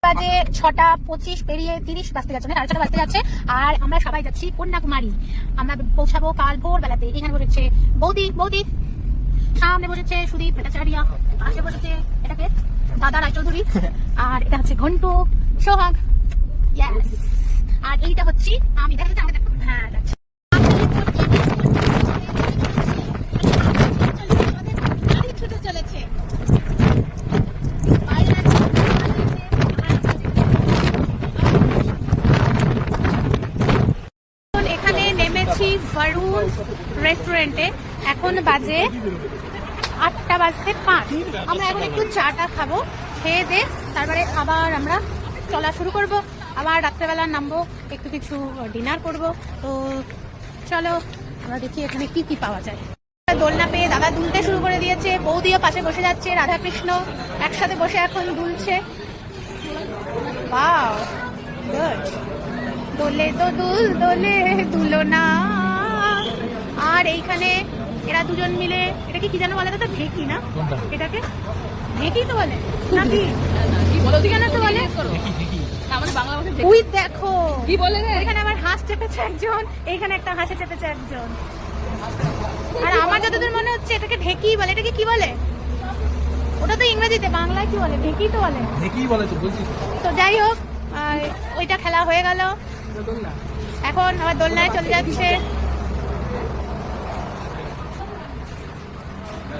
বাজে 6:25 পেরিয়ে 30 বাজতে যাচ্ছে, 6:30 বাজতে যাচ্ছে। আর আমরা সবাই যাচ্ছি কন্যাকুমারী। আমরা পৌঁছাবো কাল ভোরবেলাতে। এখানে বসেছে বৌদি, সামনে বসেছে সুদীপ ভট্টাচার্য, পাশে বসেছে এটাকে দাদা রায়চৌধুরী, আর এটা হচ্ছে ঘন্টু সোহাগ, আর এইটা হচ্ছে আমি। দেখা যাচ্ছে আমাদের হ্যাঁ যাচ্ছে। চলেছে এখানে নেমেছি বরুণ রেস্টুরেন্টে। এখন বাজে 8:05। আমরা এখন একটু চাটা খাবো, খেয়ে দে তারপরে আবার আমরা চলা শুরু করব। আবার রাত্রেবেলা নামবো, একটু কিছু ডিনার করব। তো চলো আমরা দেখি এখানে কি কি পাওয়া যায়। দোলনা পেয়ে দাদা দুলতে শুরু করে দিয়েছে, বৌদিও পাশে বসে যাচ্ছে, রাধা কৃষ্ণ একসাথে বসে এখন দুলছে। Wow good. দোলে তো দোলে দুলো না। আর এইখানে এরা দুজন মিলে এটাকে কি যেন বলে, তো ঢেকি না, এটাকে ঢেকি তো বলে নাকি কেন তো বলে। ওই দেখো কি বলে, এখানে আমার হাঁস চেপেছে একজন, এইখানে একটা হাঁসে চেপেছে একজন। আর আমার যতদূর মনে হচ্ছে এটাকে ঢেকি বলে। এটাকে কি বলে? ওটা তো ইংরেজিতে, বাংলায় কি বলে? ঢেকি তো বলে। ঢেকি বলে তো বলছি। তো যাই হোক, ওইটা খেলা হয়ে গেল, এখন আবার দোলনায় চলে যাচ্ছে।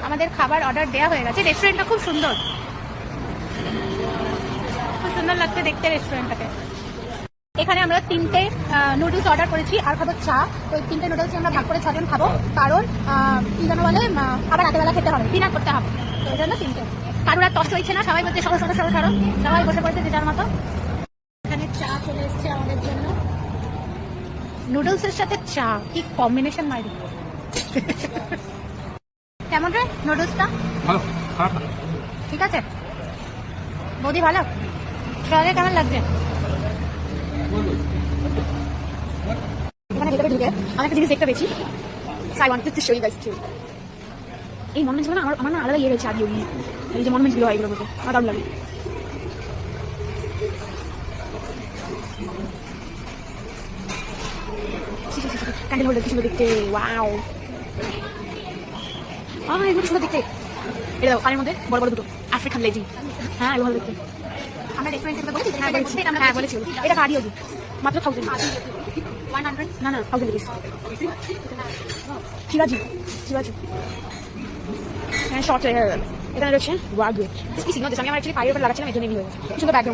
আমাদের খাবার অর্ডার দেওয়া হয়ে গেছে। রেস্টুরেন্টটা খুব সুন্দর, খুব সুন্দর লাগছে দেখতে রেস্টুরেন্টটাকে। এখানে আমরা 3টে নুডলস অর্ডার করেছি আর খাবো চা। তো 3টে নুডলস আমরা ভাগ করে 6 জন খাবো, কারণ কি যেন বলে আবার রাতেবেলা খেতে হবে, ডিনার করতে হবে। তো এই জন্য 3টে। কারোর আর কষ্ট হচ্ছে না, সবাই বলছে সরো, সবাই বসে পড়েছে যে যার মতো। এখানে চা চলে এসছে আমাদের জন্য, নুডলসের সাথে চা, কি কম্বিনেশন মাইরি। কেমন রে নুডলসটা? ভালো, খারাপ না। ঠিক আছে বৌদি, ভালো। সবাই কেমন লাগছে? এখানে ভেতরে ঢুকে আমি একটা জিনিস দেখতে পেয়েছি। I wanted to show you guys too. এই মনুমেন্টস গুলো আমার না আলাদা ইয়ে রয়েছে। আগে এই যে মনুমেন্টস গুলো হয়, এগুলো বলতে আমার দারুণ লাগে। ক্যান্ডেল হোল্ডার কি সুন্দর দেখতে, ওয়াও। এগুলো সুন্দর দেখতে। এটা কানের মধ্যে বড় বড় দুটো আফ্রিকান লেজি। হ্যাঁ এগুলো ভালো দেখতে। আমরা রেস্টুরেন্টে বলেছি, হ্যাঁ বলেছি। এটা কার্ডিও মাত্র 1000, 100 না 1000 রুপিস। শিবাজি হ্যাঁ শর্ট হয়ে গেল। এখানে রয়েছে ওয়াও গুড। কি সিগনাল দিচ্ছে, আমি আমার অ্যাকচুয়ালি পায়ের উপর লাগাচ্ছিলাম, এই জন্য এমনি হয়ে গেছে। সুন্দর ব্যাকগ্রাউন্ড।